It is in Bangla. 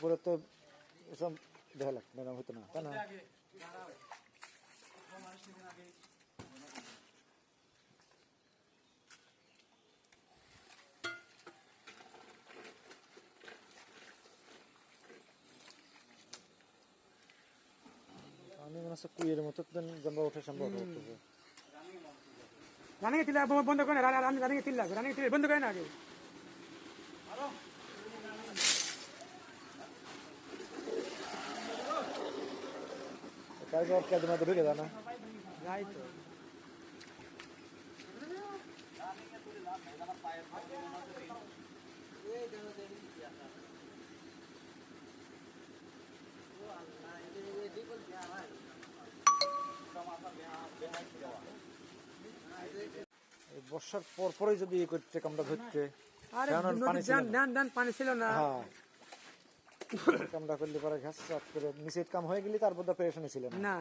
পুকুরে তো এসব দেখা লাগতো না, হতো না, তাই না? আমি মনে হচ্ছে কুইয়ের মতো জম্বা ওঠে সম্ভব উঠতেছে। রানিং তিলা বন্ধ করে না, রানিং তিলা রানিং তিলা বন্ধ করে না আগে। কালকে ওর কাজের মধ্যে ঢুকে যায় না? যাই তো এই বর্ষার পর পরে যদি ইয়ে করতে কামটা ধরতে, আরে কারণ পানি ছিল না। ডান পানি ছিল না। হ্যাঁ, কামটা করলে পরে ঘাস চাপ করে নিচে কাম হয়ে গেলে তারপর তো পেরেশানি ছিল না। না